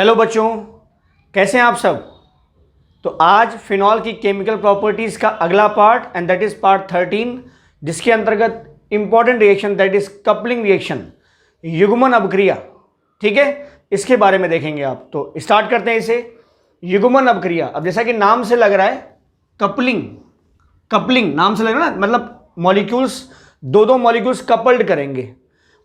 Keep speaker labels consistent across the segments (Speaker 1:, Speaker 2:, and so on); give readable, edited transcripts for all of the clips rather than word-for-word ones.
Speaker 1: Hello बच्चों, कैसे हैं आप सब। तो आज फिनॉल की केमिकल प्रॉपर्टीज़ का अगला part and that is part 13, जिसके अंतर्गत important reaction that is coupling reaction, युग्मन अभिक्रिया। ठीक है, इसके बारे में देखेंगे आप। तो स्टार्ट करते हैं इसे। युग्मन अभिक्रिया, अब जैसा कि नाम से लग रहा है कपलिंग, कपलिंग नाम से लग रहा है ना, मतलब मॉलिक्यूल्स, दो मॉलिक्यूल्स कपल्ड करेंगे।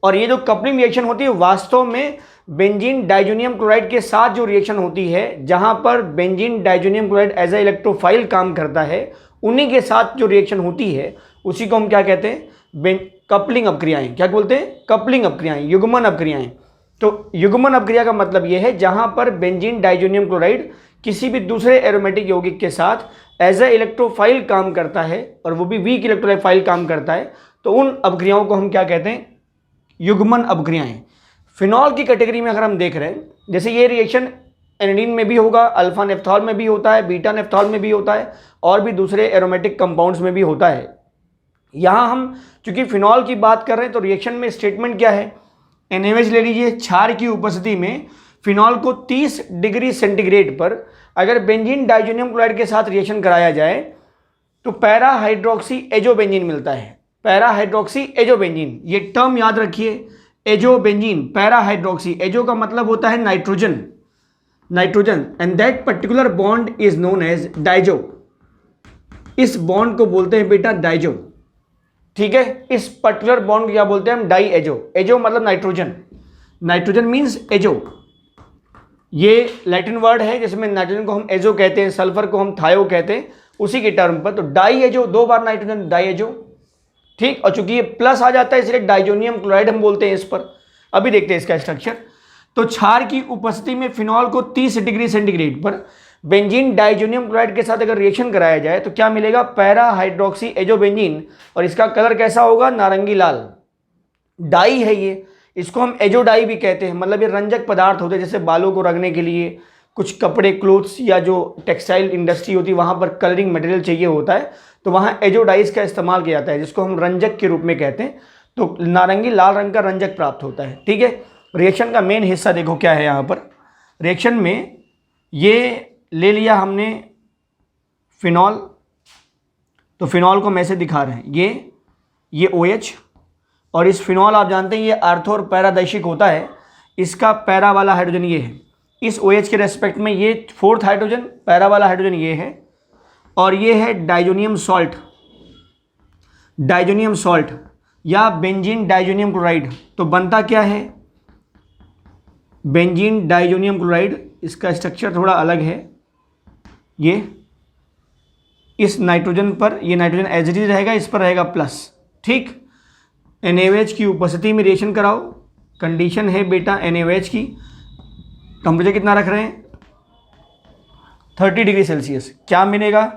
Speaker 1: और ये जो कपलिंग रिएक्शन होती है वास्तव में बेंजीन डाइजोनियम क्लोराइड के साथ जो रिएक्शन होती है, जहां पर benzene diazonium chloride as a electrophile काम करता है, उन्हीं के साथ जो रिएक्शन होती है उसी को हम क्या कहते हैं, कपलिंग अभिक्रियाएं। क्या बोलते हैं? कपलिंग अभिक्रियाएं, युग्मन अभिक्रियाएं। तो युग्मन अभिक्रिया का मतलब यह है जहां पर बेंजीन डाइजोनियम क्लोराइड किसी भी दूसरे एरोमेटिक यौगिक के साथ एज ए इलेक्ट्रोफाइल काम करता है, और वो भी वीक इलेक्ट्रोफाइल काम करता है, तो उन अभिक्रियाओं को हम क्या कहते हैं? युग्मन अभिक्रियाएं। फिनॉल की कैटेगरी में अगर हम देख रहे हैं, जैसे ये रिएक्शन एनिलीन में भी होगा, अल्फा नेफ्थॉल में भी होता है, बीटा नेफ्थॉल में भी होता है, और भी दूसरे एरोमेटिक कंपाउंड्स में भी होता है। यहाँ हम चूंकि फिनॉल की बात कर रहे हैं तो रिएक्शन में स्टेटमेंट क्या है? NaOH ले लीजिए, क्षार की उपस्थिति में फिनॉल को 30 डिग्री सेंटीग्रेड पर अगर बेंजीन डाइजोनियम क्लोराइड के साथ रिएक्शन कराया जाए तो पैरा हाइड्रोक्सी एजोबेंजीन मिलता है। पैरा हाइड्रोक्सी एजोबेंजीन, ये टर्म याद रखिए, एजोबेंजीन, पैरा हाइड्रोक्सी। एजो का मतलब होता है nitrogen, nitrogen, and that particular bond is known as diazo. इस बॉन्ड को बोलते हैं बेटा डाइजो। ठीक है, इस पर्टिकुलर बॉन्ड को क्या बोलते हैं हम? Di azo. एजो मतलब नाइट्रोजन, नाइट्रोजन मीन्स एजो। ये लैटिन वर्ड है जिसमें नाइट्रोजन को हम एजो कहते हैं, सल्फर को हम थायो कहते हैं, उसी के टर्म पर। तो डाई एजो, 2 बार नाइट्रोजन, डाई एजो। ठीक, और चूंकि ये प्लस आ जाता है इसलिए डाइजोनियम क्लोराइड हम बोलते हैं इस पर। अभी देखते हैं इसका स्ट्रक्चर। तो क्षार की उपस्थिति में फिनॉल को 30 डिग्री सेंटीग्रेड पर बेंजीन डाइजोनियम क्लोराइड के साथ अगर रिएक्शन कराया जाए तो क्या मिलेगा? Para hydroxy azobenzene. और इसका कलर कैसा होगा? नारंगी लाल। डाई है ये, इसको हम एजो डाई भी कहते हैं, मतलब ये रंजक पदार्थ होते हैं, जैसे बालों को रंगने के लिए कुछ कपड़े, क्लोथ्स या जो टेक्सटाइल इंडस्ट्री होती है वहाँ पर कलरिंग मटेरियल चाहिए होता है, तो वहाँ एजोडाइज का इस्तेमाल किया जाता है, जिसको हम रंजक के रूप में कहते हैं। तो नारंगी लाल रंग का रंजक प्राप्त होता है। ठीक है, रिएक्शन का मेन हिस्सा देखो क्या है यहाँ पर। रिएक्शन में ये ले लिया हमने फिनॉल, तो फिनॉल को हम ऐसे दिखा रहे हैं, ये OH, और इस फिनॉल आप जानते हैं ये आर्थो और पैरादैशिक होता है। इसका पैरा वाला हाइड्रोजन ये है, इस OH के रेस्पेक्ट में ये 4th हाइड्रोजन, पैरा वाला हाइड्रोजन ये है, और ये है डाइजोनियम सॉल्ट, डाइजोनियम सॉल्ट या बेंजीन डाइजोनियम क्लोराइड। तो बनता क्या है? Benzene diazonium chloride. इसका स्ट्रक्चर थोड़ा अलग है, ये इस नाइट्रोजन पर, ये नाइट्रोजन एज इट इज रहेगा, इस पर रहेगा प्लस। ठीक, NaOH की उपस्थिति में रिएक्शन कराओ, कंडीशन है बेटा NaOH की। टेम्परेचर कितना रख रहे हैं? 30 डिग्री सेल्सियस। क्या मिलेगा?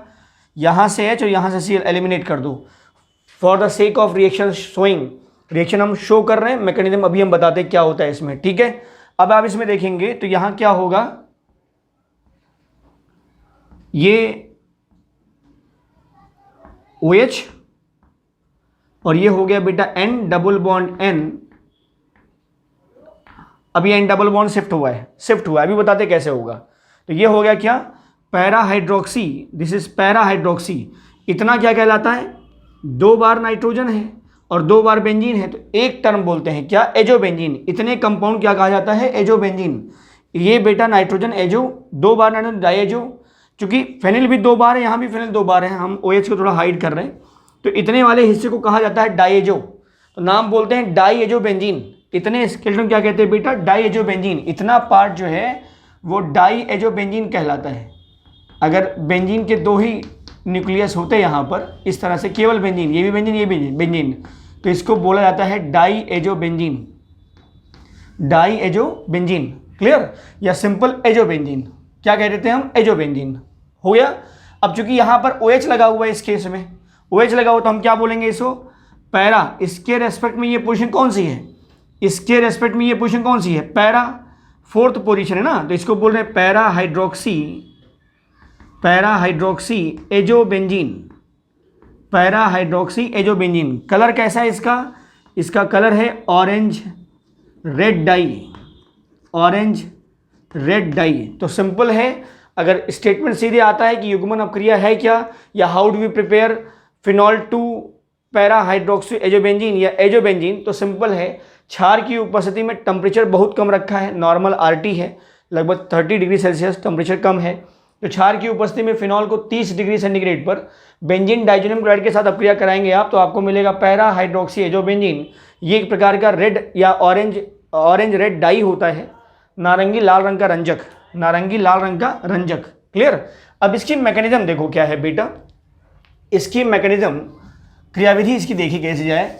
Speaker 1: यहाँ से H और यहाँ से Cl एलिमिनेट कर दो for the sake of reaction showing. Reaction हम शो कर रहे हैं, मैकेनिज्म अभी हम बताते हैं क्या होता है इसमें। ठीक है, अब आप इसमें देखेंगे तो यहाँ क्या होगा, ये OH और ये हो गया बेटा N डबल बॉन्ड N। अभी N डबल बॉन्ड शिफ्ट हुआ है, अभी बताते कैसे होगा। तो ये हो गया क्या? Para hydroxy, this is para hydroxy. इतना क्या कहलाता है? 2 बार नाइट्रोजन है और 2 बार बेंजीन है, तो एक टर्म बोलते हैं क्या? एजोबेंजीन। इतने कंपाउंड क्या कहा जाता है? एजोबेंजीन। ये बेटा नाइट्रोजन एजो, 2 बार नाइट्रोजन डाइएजो। चूंकि फेनिल भी 2 बार है, यहाँ भी फेनिल 2 बार है, हम OH को थोड़ा हाइड कर रहे हैं, तो इतने वाले हिस्से को कहा जाता है डाइएजो। तो नाम बोलते हैं डाइएजोबेंजीन। इतने स्केलेटन क्या कहते हैं बेटा? डाइएजोबेंजीन। इतना पार्ट जो है वो डाइएजोबेंजीन कहलाता है। अगर बेंजीन के 2 ही न्यूक्लियस होते हैं यहाँ पर, इस तरह से केवल बेंजीन, ये भी बेंजीन, ये भी बेंजीन, तो इसको बोला जाता है डाइएजोबेंजीन, डाइएजोबेंजीन। क्लियर? या सिंपल एजोबेंजीन, क्या कह देते हैं हम? एजोबेंजीन। हो गया। अब चूंकि यहाँ पर OH लगा हुआ है, इस केस में OH लगा हुआ, तो हम क्या बोलेंगे इसको? पैरा। इसके रेस्पेक्ट में ये पोजीशन कौन सी है? इसके रेस्पेक्ट में ये पोजीशन कौन सी है? पैरा, 4th पोजीशन है ना, तो इसको बोल रहे हैं para hydroxy, para hydroxy azobenzene, para hydroxy azobenzene. Colour कैसा है इसका? इसका कलर है orange red dye, orange red dye. तो सिंपल है, अगर स्टेटमेंट सीधे आता है कि युग्मन अपक्रिया है क्या, या how do we prepare phenol to para hydroxy azobenzene या एजोबेंजीन, तो सिंपल है, क्षार की उपस्थिति में टेम्परेचर बहुत कम रखा है, नॉर्मल RT है, लगभग 30 डिग्री सेल्सियस टेम्परेचर कम है। तो क्षार की उपस्थिति में फिनॉल को 30 डिग्री सेंटीग्रेड पर बेंजीन डाइजोनियम क्लोराइड के साथ अपक्रिया कराएंगे आप, तो आपको मिलेगा पैरा हाइड्रोक्सी एजोबेंजीन। ये एक प्रकार का रेड या ऑरेंज रेड डाई होता है, नारंगी लाल रंग का रंजक, नारंगी लाल रंग का रंजक। क्लियर। अब इसकी मैकेनिज्म देखो क्या है बेटा, इसकी मैकेनिज्म क्रियाविधि इसकी देखी कैसे जाए।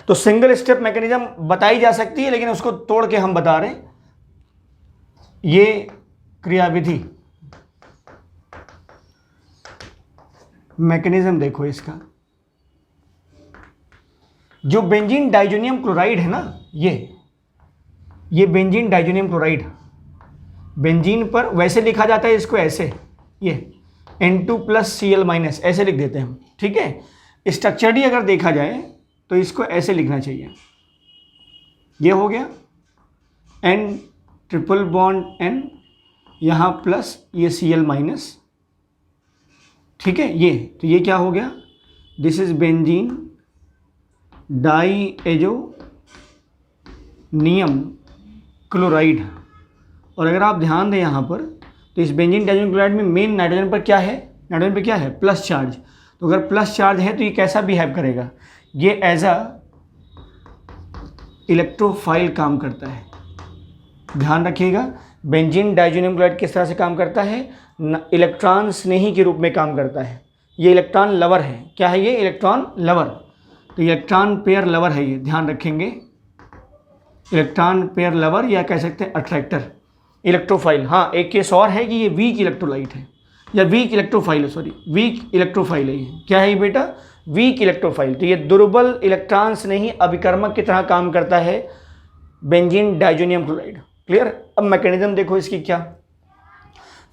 Speaker 1: तो सिंगल स्टेप मैकेनिज्म बताई जा सकती है, लेकिन उसको तोड़ के हम बता रहे हैं। ये क्रियाविधि मैकेनिज्म देखो इसका, जो बेंजीन डाइजोनियम क्लोराइड है ना, ये बेंजीन डाइजोनियम क्लोराइड, बेंजीन पर वैसे लिखा जाता है इसको ऐसे, ये N2+Cl- ऐसे लिख देते हैं हम, ठीक है। स्ट्रक्चरली अगर देखा जाए तो इसको ऐसे लिखना चाहिए, ये हो गया N ट्रिपल बॉन्ड N, यहाँ प्लस ये Cl-, ठीक है। ये तो ये क्या हो गया, this is benzene di azonium chloride. और अगर आप ध्यान दें यहाँ पर, तो इस बेंजीन डाइजोनियम क्लोराइड में मेन नाइट्रोजन पर क्या है, नाइट्रोजन पर क्या है, प्लस चार्ज। तो अगर प्लस चार्ज है तो ये कैसा बिहेव करेगा, ये एज अ इलेक्ट्रोफाइल काम करता है। ध्यान रखिएगा, बेंजीन डाइजोनियम क्लोराइड किस तरह से काम करता है, इलेक्ट्रॉन स्नेही के रूप में काम करता है। ये इलेक्ट्रॉन लवर है, क्या है ये, इलेक्ट्रॉन लवर। तो इलेक्ट्रॉन पेयर लवर है ये, ध्यान रखेंगे, इलेक्ट्रॉन पेयर लवर, या कह सकते हैं अट्रैक्टर, इलेक्ट्रोफाइल। हाँ, एक केस और है कि ये वीक इलेक्ट्रोलाइट है, या वीक इलेक्ट्रोफाइल है, सॉरी वीक इलेक्ट्रोफाइल है ये। क्या है ये बेटा, वीक इलेक्ट्रोफाइल। तो ये दुर्बल इलेक्ट्रॉन स्नेही अभिकर्मक की तरह काम करता है बेंजीन डाइजोनियम क्लोराइड। क्लियर। अब मैकेनिज्म देखो इसकी क्या,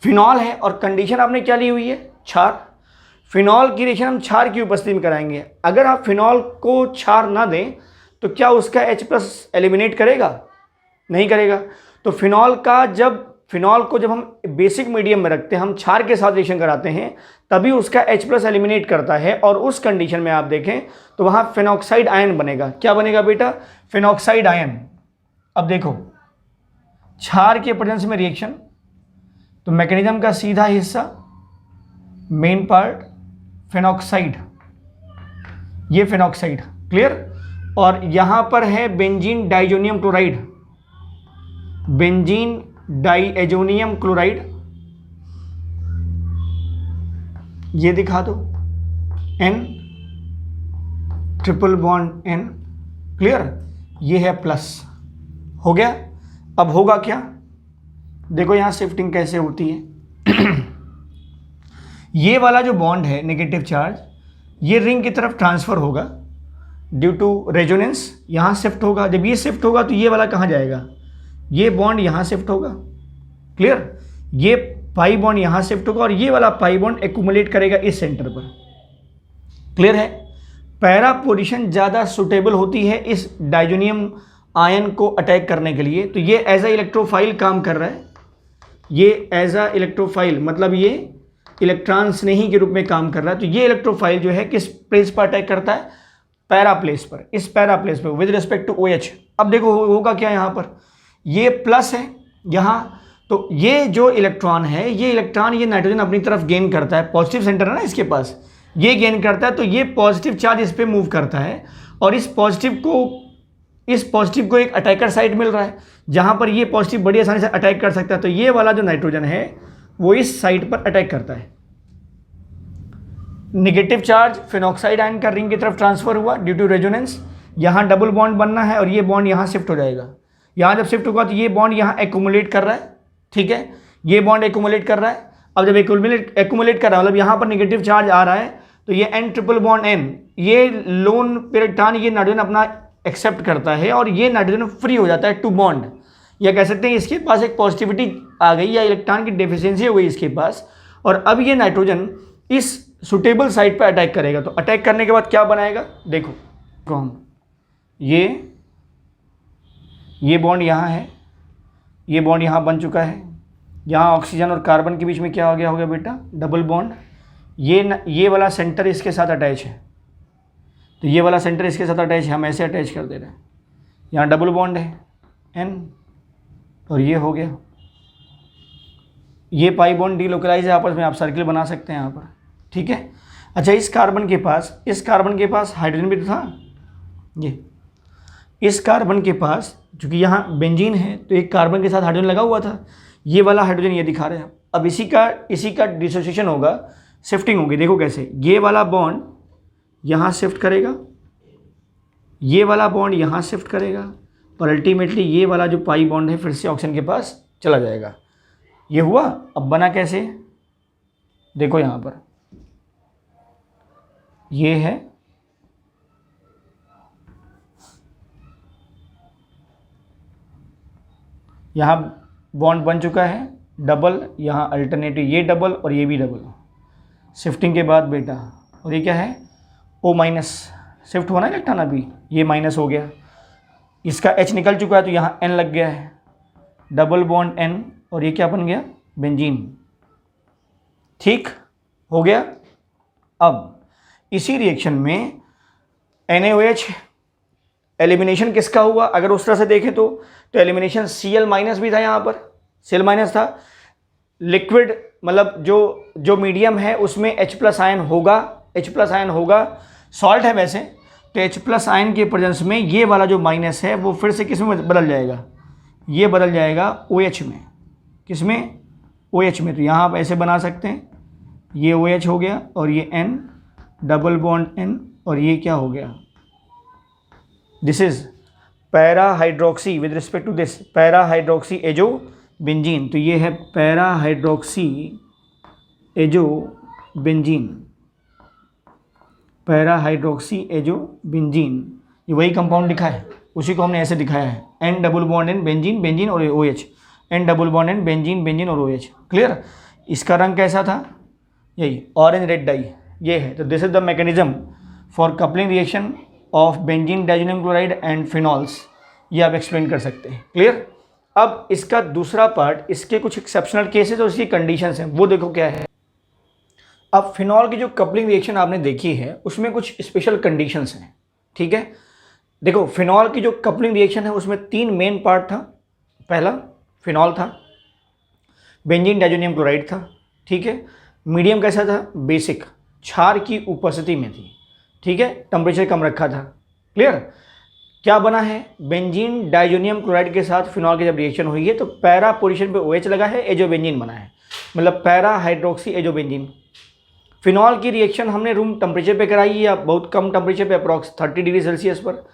Speaker 1: फिनॉल है और कंडीशन आपने क्या ली हुई है, क्षार। फिनॉल की रिएक्शन हम क्षार की उपस्थिति में कराएंगे। अगर आप फिनॉल को क्षार ना दें तो क्या उसका H+ एलिमिनेट करेगा, नहीं करेगा। तो फिनॉल को जब हम बेसिक मीडियम में रखते हैं, हम क्षार के साथ रिएक्शन कराते हैं, तभी उसका H+ एलिमिनेट करता है। और उस कंडीशन में आप देखें तो वहाँ फिनॉक्साइड आयन बनेगा। क्या बनेगा बेटा, फिनॉक्साइड आयन। अब देखो, क्षार के प्रेजेंस में रिएक्शन, तो मैकेनिज्म का सीधा हिस्सा मेन पार्ट फिनॉक्साइड, ये फिनॉक्साइड। क्लियर। और यहां पर है benzene diazonium chloride, benzene diazonium chloride, ये दिखा दो, N triple bond N। Clear. ये है प्लस, हो गया। अब होगा क्या, देखो यहां शिफ्टिंग कैसे होती है। ये वाला जो बॉन्ड है नेगेटिव चार्ज, ये रिंग की तरफ ट्रांसफर होगा ड्यू टू रेजोनेंस, यहां शिफ्ट होगा। जब ये शिफ्ट होगा तो ये वाला कहां जाएगा, ये बॉन्ड यहां शिफ्ट होगा। क्लियर। ये पाई बॉन्ड यहां शिफ्ट होगा और ये वाला पाई बॉन्ड एक्यूमुलेट करेगा इस सेंटर पर। क्लियर है। पैरा पोजीशन ज़्यादा सुटेबल होती है इस डाइजोनियम आयन को अटैक करने के लिए। तो ये एज अ इलेक्ट्रोफाइल काम कर रहा है, ये एज अ इलेक्ट्रोफाइल मतलब ये इलेक्ट्रॉन स्नेही के रूप में काम कर रहा है। तो ये इलेक्ट्रोफाइल जो है किस प्लेस पर अटैक करता है, पैरा प्लेस पर, इस पैरा प्लेस पर विद रिस्पेक्ट टू OH। अब देखो होगा क्या, यहाँ पर ये प्लस है यहाँ, तो ये जो इलेक्ट्रॉन है, ये इलेक्ट्रॉन ये नाइट्रोजन अपनी तरफ गेन करता है, पॉजिटिव सेंटर है ना इसके पास, ये गेन करता है। तो ये पॉजिटिव चार्ज इस पर मूव करता है और इस पॉजिटिव को एक अटैकर साइड मिल रहा है, जहां पर ये पॉजिटिव बड़ी आसानी से अटैक कर सकता है। तो ये वाला जो नाइट्रोजन है वो इस साइड पर अटैक करता है। नेगेटिव चार्ज फिनॉक्साइड आयन का रिंग की तरफ ट्रांसफर हुआ ड्यू टू रेजोनेंस, यहाँ डबल बॉन्ड बनना है और ये बॉन्ड यहाँ शिफ्ट हो जाएगा। यहाँ जब शिफ्ट होगा तो ये बॉन्ड यहाँ एक्यूमुलेट कर रहा है, ठीक है, ये बॉन्ड एक्यूमुलेट कर रहा है। अब जब एक्यूमुलेट कर रहा है मतलब यहाँ पर नेगेटिव चार्ज आ रहा है, तो ये N ट्रिपल बॉन्ड N, ये लोन पेरिक्टान, ये नाइट्रोजन अपना एक्सेप्ट करता है और ये नाइट्रोजन फ्री हो जाता है टू बॉन्ड, या कह सकते हैं इसके पास एक पॉजिटिविटी आ गई या इलेक्ट्रॉन की डेफिशिएंसी हो गई इसके पास, और अब ये नाइट्रोजन इस सुटेबल साइड पर अटैक करेगा। तो अटैक करने के बाद क्या बनाएगा, देखो हम ये बॉन्ड यहाँ है, ये बॉन्ड यहाँ बन चुका है, यहाँ ऑक्सीजन और कार्बन के बीच में क्या हो गया बेटा, डबल बॉन्ड। ये वाला सेंटर इसके साथ अटैच है, तो ये वाला सेंटर इसके साथ अटैच है, हम ऐसे अटैच कर दे रहे हैं। यहाँ डबल बॉन्ड है N, और ये हो गया, ये पाई बॉन्ड डीलोकलाइज है आपस में, आप सर्किल बना सकते हैं यहाँ पर, ठीक है। अच्छा, इस कार्बन के पास हाइड्रोजन भी तो था, ये इस कार्बन के पास चूँकि यहाँ बेंजीन है तो एक कार्बन के साथ हाइड्रोजन लगा हुआ था, ये वाला हाइड्रोजन ये दिखा रहे हैं। अब इसी का डिसोसिएशन होगा, शिफ्टिंग होगी। देखो कैसे, ये वाला बॉन्ड यहाँ शिफ्ट करेगा, ये वाला बॉन्ड यहाँ शिफ्ट करेगा, और अल्टीमेटली ये वाला जो पाई बॉन्ड है फिर से ऑक्सीजन के पास चला जाएगा। ये हुआ। अब बना कैसे, देखो यहाँ पर ये है, यहाँ बॉन्ड बन चुका है डबल, यहाँ अल्टरनेटिव ये डबल और ये भी डबल, शिफ्टिंग के बाद बेटा, और ये क्या है O-, शिफ्ट होना है इलेक्ट्रॉन, अभी ये माइनस हो गया, इसका H निकल चुका है तो यहाँ N लग गया है, डबल बॉन्ड N, और ये क्या बन गया, बेंजीन। ठीक हो गया। अब इसी रिएक्शन में NaOH एलिमिनेशन किसका हुआ, अगर उस तरह से देखें तो एलिमिनेशन Cl- भी था, यहाँ पर Cl- था। लिक्विड मतलब जो मीडियम है उसमें H+ आयन होगा, सॉल्ट है वैसे, तो H+ आयन के प्रेजेंस में ये वाला जो माइनस है वो फिर से किस में बदल जाएगा, ये बदल जाएगा OH में। किस में, OH में। तो यहाँ आप ऐसे बना सकते हैं, ये OH हो गया और ये N, डबल बॉन्ड N, और ये क्या हो गया, this is para hydroxy, with respect to this para hydroxy azo benzene. तो ये है para hydroxy azo benzene, para hydroxy azo benzene, ये वही कंपाउंड लिखा है, उसी को हमने ऐसे दिखाया है, N double bond N, benzene benzene और OH, N double bond N, benzene benzene और OH। क्लियर। इसका रंग कैसा था, यही ऑरेंज रेड डाई, ये है। तो this is the mechanism for coupling reaction of benzene diazonium chloride and phenols, ये आप एक्सप्लेन कर सकते हैं। क्लियर। अब इसका दूसरा पार्ट, इसके कुछ एक्सेप्शनल केसेस और इसकी कंडीशंस हैं, वो देखो क्या है। अब फिनॉल की जो कपलिंग रिएक्शन आपने देखी है उसमें कुछ स्पेशल कंडीशंस हैं, ठीक है। देखो, फिनॉल की जो कपलिंग रिएक्शन है उसमें 3 मेन पार्ट था। पहला फिनॉल था, बेंजीन डाइजोनियम क्लोराइड था, ठीक है। मीडियम कैसा था, बेसिक, क्षार की उपस्थिति में थी, ठीक है, टेम्परेचर कम रखा था। क्लियर। क्या बना है, बेंजीन डाइजोनियम क्लोराइड के साथ फिनॉल की जब रिएक्शन हुई है तो पैरा पोजीशन पे OH लगा है, एजोबेंजीन बना है, मतलब पैरा हाइड्रोक्सी एजोबेंजीन। फिनॉल की रिएक्शन हमने रूम टेम्परेचर पे कराई या बहुत कम टेम्परेचर पे, अप्रॉक्स 30 डिग्री सेल्सियस पर,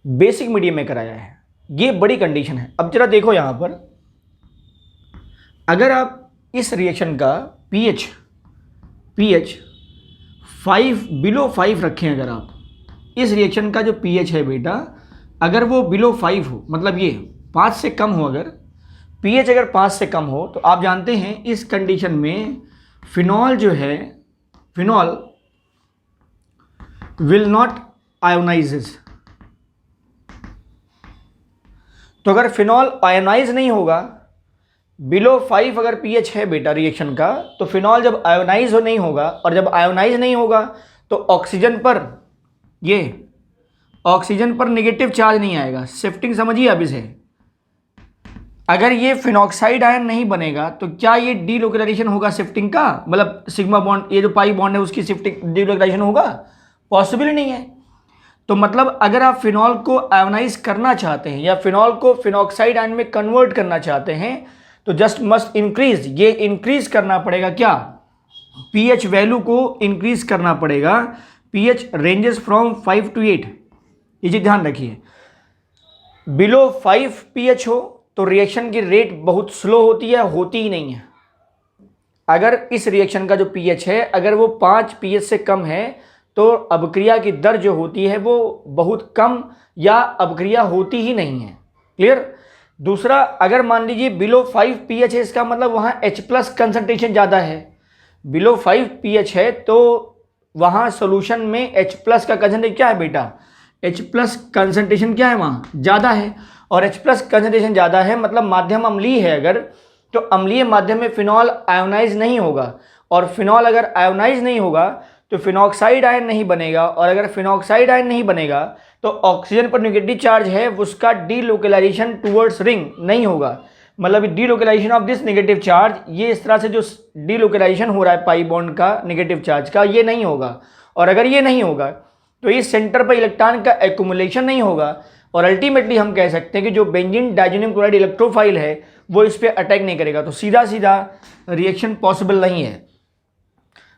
Speaker 1: बेसिक मीडियम में कराया है, ये बड़ी कंडीशन है। अब जरा देखो यहाँ पर, अगर आप इस रिएक्शन का pH 5 बिलो 5 रखें, अगर आप इस रिएक्शन का जो pH है बेटा, अगर वो बिलो 5 हो, मतलब ये 5 से कम हो, अगर pH अगर 5 से कम हो, तो आप जानते हैं इस कंडीशन में फिनॉल जो है, फिनॉल विल नॉट आयोनाइजेस। तो अगर फिनॉल आयोनाइज नहीं होगा, बिलो 5 अगर pH है बेटा रिएक्शन का, तो फिनॉल जब आयोनाइज नहीं होगा, और जब आयोनाइज नहीं होगा तो ऑक्सीजन पर नेगेटिव चार्ज नहीं आएगा। शिफ्टिंग समझिए आप इसे। अगर ये फिनॉक्साइड आयन नहीं बनेगा तो क्या ये डीलोकलाइजेशन होगा शिफ्टिंग का, मतलब सिग्मा बॉन्ड, ये जो पाई बॉन्ड है उसकी शिफ्टिंग डीलोकलाइजेशन होगा, पॉसिबल ही नहीं है। तो मतलब अगर आप फिनॉल को आयोनाइज करना चाहते हैं या फिनॉल को फिनॉक्साइड आयन में कन्वर्ट करना चाहते हैं तो जस्ट मस्ट इंक्रीज, ये इंक्रीज करना पड़ेगा, क्या, pH वैल्यू को इंक्रीज करना पड़ेगा। pH रेंजेस फ्रॉम 5 to 8, ये चीज ध्यान रखिए। बिलो 5 pH हो तो रिएक्शन की रेट बहुत स्लो होती है, होती ही नहीं है। अगर इस रिएक्शन का जो pH है, अगर वो 5 pH से कम है तो अबक्रिया की दर जो होती है वो बहुत कम या अबक्रिया होती ही नहीं है। क्लियर। दूसरा, अगर मान लीजिए बिलो 5 pH है, इसका मतलब वहाँ H+ कंसंट्रेशन ज़्यादा है। बिलो 5 pH है तो वहाँ सॉल्यूशन में H+ का कंसंट्रेशन क्या है बेटा, H+ कंसंट्रेशन क्या है वहाँ ज़्यादा है, और H प्लस कंसंट्रेशन ज़्यादा है, मतलब माध्यम अम्लीय है अगर, तो अम्लीय माध्यम में फिनॉल आयोनाइज नहीं होगा, और फिनॉल अगर आयोनाइज नहीं होगा तो फिनॉक्साइड आयन नहीं बनेगा, और अगर फिनॉक्साइड आयन नहीं बनेगा तो ऑक्सीजन पर नेगेटिव चार्ज है उसका डीलोकलाइजेशन टुवर्ड्स रिंग नहीं होगा, मतलब delocalization of this negative charge, ये इस तरह से जो डीलोकलाइजेशन हो रहा है पाई बॉन्ड का नेगेटिव चार्ज का, ये नहीं होगा। और अगर ये नहीं होगा तो इस सेंटर पर इलेक्ट्रॉन का एक्यूमुलेशन नहीं होगा, और अल्टीमेटली हम कह सकते हैं कि जो बेंजीन डाइजेनियम क्लोराइड इलेक्ट्रोफाइल है वो इस पर अटैक नहीं करेगा, तो सीधा सीधा रिएक्शन पॉसिबल नहीं है,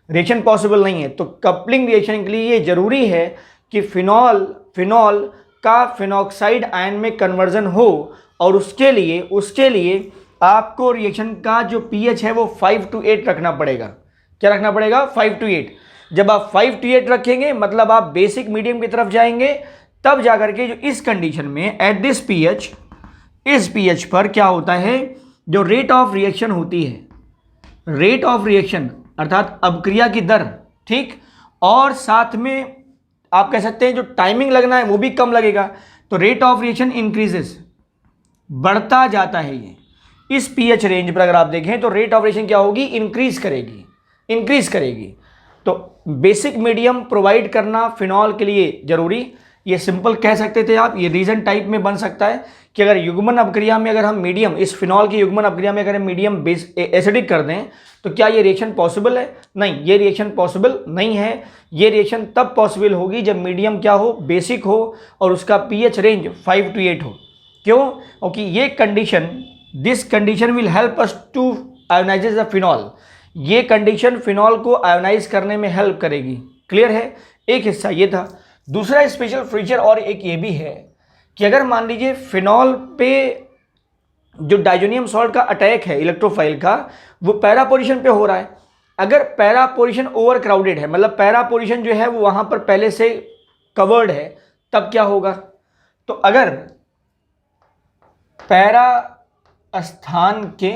Speaker 1: रिएक्शन पॉसिबल नहीं है। तो कपलिंग रिएक्शन के लिए ये जरूरी है कि फिनॉल का फिनॉक्साइड आयन में कन्वर्जन हो, और उसके लिए आपको रिएक्शन का जो पीएच है वो 5 to 8 रखना पड़ेगा। क्या रखना पड़ेगा? 5 to 8। जब आप 5 to 8 रखेंगे मतलब आप बेसिक मीडियम की तरफ जाएंगे, तब जाकर के जो इस कंडीशन में एट दिस पीएच, इस पीएच पर क्या होता है, जो रेट ऑफ रिएक्शन होती है, रेट ऑफ रिएक्शन अर्थात अबक्रिया की दर, ठीक, और साथ में आप कह सकते हैं जो टाइमिंग लगना है वो भी कम लगेगा, तो रेट ऑफ रिएक्शन इंक्रीजेस, बढ़ता जाता है। ये इस पीएच रेंज पर अगर आप देखें तो रेट ऑफ रिएक्शन क्या होगी, इंक्रीज करेगी। तो बेसिक मीडियम प्रोवाइड करना फिनॉल के लिए जरूरी, ये सिंपल कह सकते थे आप, ये रीजन टाइप में बन सकता है कि अगर युग्मन अपक्रिया में अगर हम मीडियम, इस फिनॉल की युग्मन अपक्रिया में अगर हम मीडियम बेस एसिडिक कर दें तो क्या ये रिएक्शन पॉसिबल है? नहीं, ये रिएक्शन पॉसिबल नहीं है। ये रिएक्शन तब पॉसिबल होगी जब मीडियम क्या हो, बेसिक हो, और उसका पीएच रेंज 5 to 8 हो। क्यों? क्योंकि ये condition, this condition will help us to ionize the phenol, ये कंडीशन फिनॉल को आयोनाइज करने में हेल्प करेगी। क्लियर है? एक हिस्सा ये था। दूसरा स्पेशल फीचर और एक ये भी है कि अगर मान लीजिए फिनॉल पे जो डाइजोनियम सॉल्ट का अटैक है इलेक्ट्रोफाइल का, वो पैरा पोजीशन पे हो रहा है, अगर पैरा पोजीशन ओवर क्राउडेड है, मतलब पैरा पोजीशन जो है वो वहां पर पहले से कवर्ड है, तब क्या होगा? तो अगर पैरा स्थान के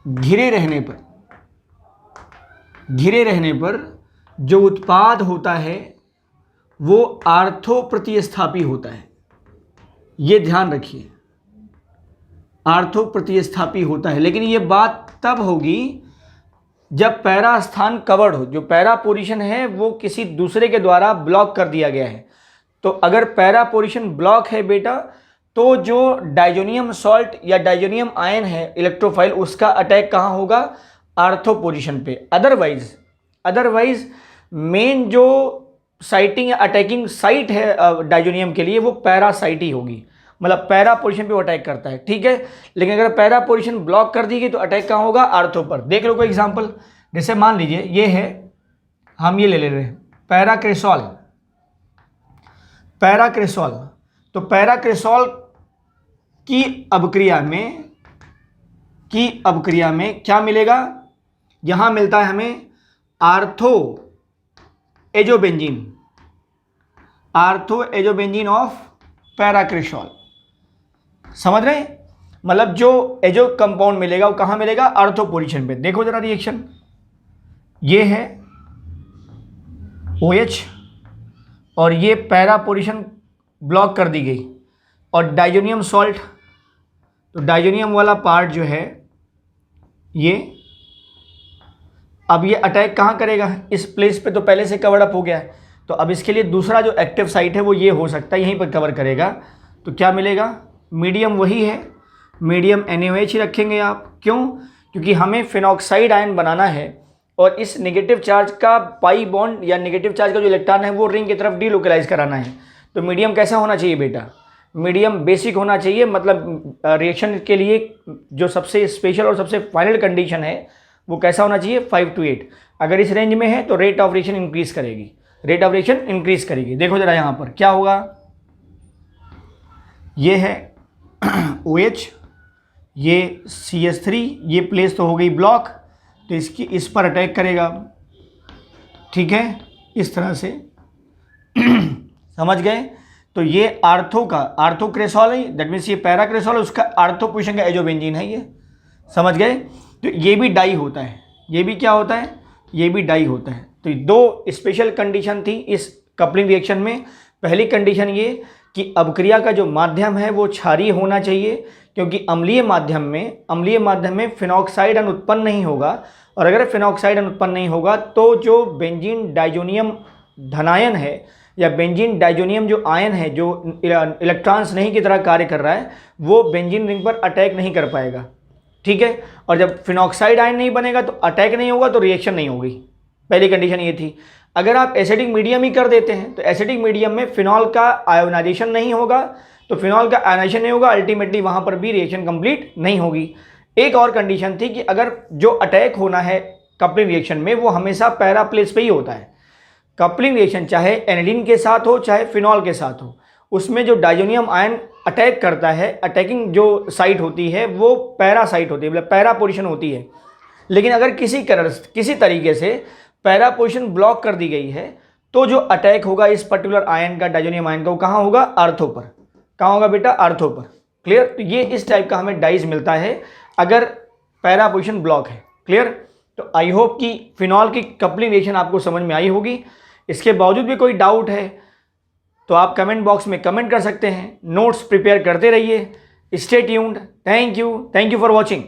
Speaker 1: घिरे रहने पर जो उत्पाद होता है वो आर्थो प्रतिस्थापी होता है। ये ध्यान रखिए, आर्थो प्रतिस्थापी होता है, लेकिन ये बात तब होगी जब पैरा स्थान कवर्ड हो, जो पैरा पोजीशन है वो किसी दूसरे के द्वारा ब्लॉक कर दिया गया है। तो अगर पैरा पोजीशन ब्लॉक है बेटा, तो जो डाइजोनियम सॉल्ट या डाइजोनियम आयन है इलेक्ट्रोफाइल, उसका अटैक कहाँ होगा? आर्थो पोजीशन पे। अदरवाइज मेन जो साइटिंग या अटैकिंग साइट है डाइजोनियम के लिए वो पैरा साइट ही होगी, मतलब पैरा पोजीशन पे वो अटैक करता है, ठीक है। लेकिन अगर पैरा पोजीशन ब्लॉक कर दी गई तो अटैक कहाँ होगा? आर्थो पर। देख लो कोई एग्जांपल, जैसे मान लीजिए ये है, हम ये ले रहे हैं पैराक्रेसॉल। तो पैराक्रेसॉल की अबक्रिया में क्या मिलेगा? यहां मिलता है हमें आर्थो एजोबेंजीन ऑफ पैराक्रेसॉल। समझ रहे हैं? मतलब जो एजो कंपाउंड मिलेगा वो कहां मिलेगा? आर्थो पोजीशन पे। देखो जरा रिएक्शन, ये है OH और ये पैरा पोजीशन ब्लॉक कर दी गई, और डाइजोनियम सॉल्ट, तो डाइजोनियम वाला पार्ट जो है ये, अब ये अटैक कहाँ करेगा? इस प्लेस पे तो पहले से कवर अप हो गया है, तो अब इसके लिए दूसरा जो एक्टिव साइट है वो ये हो सकता है, यहीं पर कवर करेगा। तो क्या मिलेगा? मीडियम वही है, मीडियम NaOH ही रखेंगे आप। क्यों? क्योंकि हमें फिनॉक्साइड आयन बनाना है, और इस नेगेटिव चार्ज का पाई बॉन्ड या नेगेटिव चार्ज का जो इलेक्ट्रॉन है वो रिंग की तरफ डीलोकलाइज कराना है। तो मीडियम कैसा होना चाहिए बेटा? मीडियम बेसिक होना चाहिए, मतलब रिएक्शन के लिए जो सबसे स्पेशल और सबसे फाइनल कंडीशन है वो कैसा होना चाहिए? 5 to 8। अगर इस रेंज में है तो रेट ऑफ रिएक्शन इंक्रीज करेगी। देखो जरा यहाँ पर क्या होगा, ये है OH, ये CH3, ये प्लेस तो हो गई ब्लॉक, तो इस पर अटैक करेगा, ठीक है, इस तरह से। समझ गए? तो ये आर्थोक्रेसॉल है, दैट मीन्स ये पैराक्रेसॉल है, उसका आर्थो पोजीशन का एजोबेंजीन है ये। समझ गए? तो ये भी डाई होता है, ये भी क्या होता है? ये भी डाई होता है। तो दो स्पेशल कंडीशन थी इस कपलिंग रिएक्शन में। पहली कंडीशन ये कि अवक्रिया का जो माध्यम है वो क्षारीय होना चाहिए, क्योंकि अम्लीय माध्यम में फिनॉक्साइड अणु उत्पन्न नहीं होगा, और अगर फिनॉक्साइड अणु उत्पन्न नहीं होगा तो जो बेंजीन डाइजोनियम धनायन है या बेंजीन डाइजोनियम जो आयन है, जो इलेक्ट्रॉन्स नहीं की तरह कार्य कर रहा है, वो बेंजीन रिंग पर अटैक नहीं कर पाएगा। ठीक है, और जब फिनॉक्साइड आयन नहीं बनेगा तो अटैक नहीं होगा, तो रिएक्शन नहीं होगी। पहली कंडीशन ये थी। अगर आप एसिडिक मीडियम ही कर देते हैं तो एसिडिक मीडियम में फिनॉल का आयोनाइजेशन नहीं होगा, तो फिनॉल का आयोनाइजेशन नहीं होगा, अल्टीमेटली वहां पर भी रिएक्शन कंप्लीट नहीं होगी। एक और कंडीशन थी कि अगर जो अटैक होना है कपलिंग रिएक्शन में वो हमेशा पैरा प्लेस पे ही होता है। कपलिंग रिएक्शन चाहे एनिलीन के साथ हो चाहे फिनॉल के साथ हो, उसमें जो डाइजोनियम आयन अटैक करता है, अटैकिंग जो साइट होती है वो पैरा साइट होती है, मतलब पैरा पोजीशन होती है। लेकिन अगर किसी तरीके से पैरा पोजीशन ब्लॉक कर दी गई है तो जो अटैक होगा इस पर्टिकुलर आयन का, डाइजोनियम आयन का, वो कहाँ होगा? आर्थो पर। कहाँ होगा बेटा? आर्थो पर। क्लियर? तो ये इस टाइप का हमें डाइज मिलता है अगर पैरा पोजीशन ब्लॉक है। क्लियर? तो आई होप कि फिनॉल की कपलिंग रिएक्शन आपको समझ में आई होगी। इसके बावजूद भी कोई डाउट है तो आप कमेंट बॉक्स में कमेंट कर सकते हैं। नोट्स प्रिपेयर करते रहिए। Stay tuned. Thank you for watching.